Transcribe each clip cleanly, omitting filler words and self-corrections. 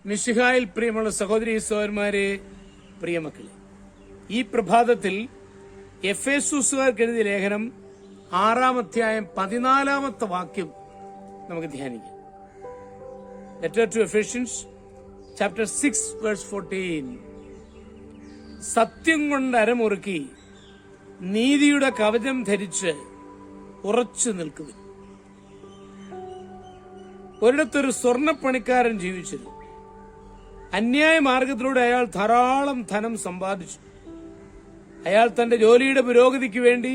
മിശിഹായിൽ പ്രിയമുള്ള സഹോദരീ സഹോദരന്മാരെ, പ്രിയമക്കളെ, ഈ പ്രഭാതത്തിൽ എഫേസുസുകാർക്ക് എഴുതിയ ലേഖനം 6-ാം അധ്യായം 14-ാമത്തെ വാക്യം നമുക്ക് ധ്യാനിക്കാം. Letter to Ephesians chapter 6 verse 14. സത്യം കൊണ്ട് അരമുറുക്കി നീതിയുടെ കവചം ധരിച്ച് ഉറച്ചു നിൽക്കുവിൻ. ഒരിടത്തൊരു സ്വർണ്ണപ്പണിക്കാരൻ ജീവിച്ചിരുന്നു. അന്യായ മാർഗത്തിലൂടെ അയാൾ ധാരാളം ധനം സമ്പാദിച്ചു. അയാൾ തന്റെ ജോലിയുടെ പുരോഗതിക്ക് വേണ്ടി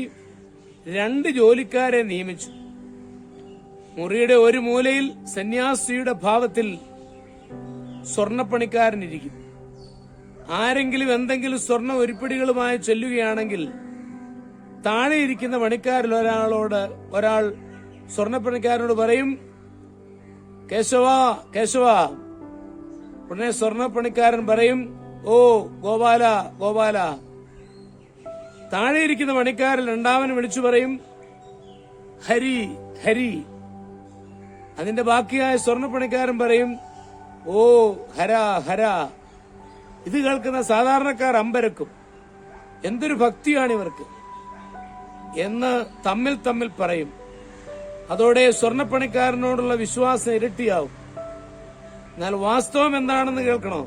2 ജോലിക്കാരെ നിയമിച്ചു. മുറിയുടെ ഒരു മൂലയിൽ സന്യാസിയുടെ ഭാവത്തിൽ സ്വർണ്ണപ്പണിക്കാരൻ ഇരിക്കും. ആരെങ്കിലും എന്തെങ്കിലും സ്വർണ്ണ ഉരുപ്പിടികളുമായി ചെല്ലുകയാണെങ്കിൽ താഴെയിരിക്കുന്ന പണിക്കാരിൽ ഒരാൾ സ്വർണ്ണപ്പണിക്കാരനോട് പറയും, കേശവാ കേശവാ. ഉടനെ സ്വർണ്ണപ്പണിക്കാരൻ പറയും, ഓ ഗോപാല ഗോപാല. താഴെയിരിക്കുന്ന പണിക്കാരിൽ രണ്ടാമൻ വിളിച്ചു പറയും, ഹരി ഹരി. അതിന്റെ ബാക്കിയായ സ്വർണ്ണപ്പണിക്കാരൻ പറയും, ഓ ഹര ഹര. ഇത് കേൾക്കുന്ന സാധാരണക്കാർ അമ്പരക്കും. എന്തൊരു ഭക്തിയാണിവർക്ക് എന്ന് തമ്മിൽ പറയും. അതോടെ സ്വർണ്ണപ്പണിക്കാരനോടുള്ള വിശ്വാസം ഇരട്ടിയാവും. എന്നാൽ വാസ്തവം എന്താണെന്ന് കേൾക്കണോ?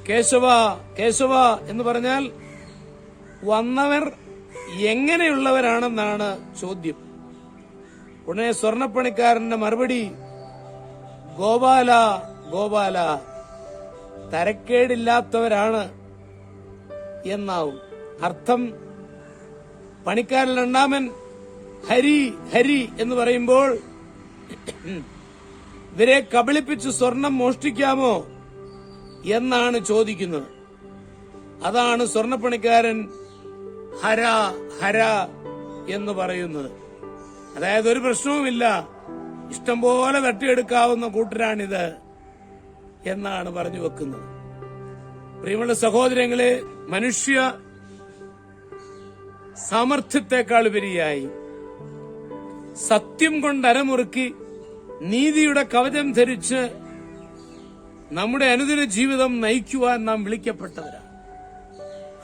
കേശവ കേശവ എന്ന് പറഞ്ഞാൽ വന്നവർ എങ്ങനെയുള്ളവരാണെന്നാണ് ചോദ്യം. ഉടനെ സ്വർണ്ണപ്പണിക്കാരന്റെ മറുപടി, ഗോപാല ഗോപാല, തരക്കേടില്ലാത്തവരാണ് എന്നാവും. അർത്ഥം, പണിക്കാരൻ രണ്ടാമൻ ഹരി ഹരി എന്ന് പറയുമ്പോൾ ഇവരെ കബളിപ്പിച്ച് സ്വർണം മോഷ്ടിക്കാമോ എന്നാണ് ചോദിക്കുന്നത്. അതാണ് സ്വർണ്ണപ്പണിക്കാരൻ ഹര ഹര എന്ന് പറയുന്നത്. അതായത് ഒരു പ്രശ്നവുമില്ല, ഇഷ്ടം പോലെ തട്ടിയെടുക്കാവുന്ന കൂട്ടരാണിത് എന്നാണ് പറഞ്ഞു വെക്കുന്നത്. പ്രിയമുള്ള സഹോദരങ്ങളെ, മനുഷ്യ സാമർഥ്യത്തെക്കാൾ ഉപരിയായി സത്യം കൊണ്ട് അരമുറുക്കി നീതിയുടെ കവചം ധരിച്ച് നമ്മുടെ അനുദിന ജീവിതം നയിക്കുവാൻ നാം വിളിക്കപ്പെട്ടവരാണ്.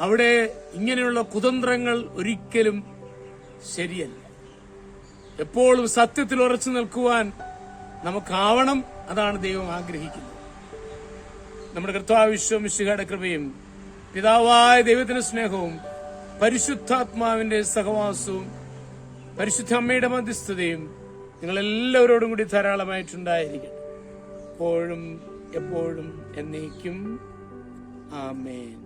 അവിടെ ഇങ്ങനെയുള്ള കുതന്ത്രങ്ങൾ ഒരിക്കലും ശരിയല്ല. എപ്പോഴും സത്യത്തിൽ ഉറച്ചു നിൽക്കുവാൻ നമുക്കാവണം. അതാണ് ദൈവം ആഗ്രഹിക്കുന്നത്. നമ്മുടെ കർത്താവ് മിശിഹായുടെ കൃപയും പിതാവായ ദൈവത്തിന്റെ സ്നേഹവും പരിശുദ്ധാത്മാവിന്റെ സഹവാസവും പരിശുദ്ധ അമ്മയുടെ മധ്യസ്ഥതയും നിങ്ങളെല്ലാവരോടും കൂടി ധാരാളമായിട്ടുണ്ടായിരിക്കട്ടെ, എപ്പോഴും എപ്പോഴും എന്നേക്കും. ആമേൻ.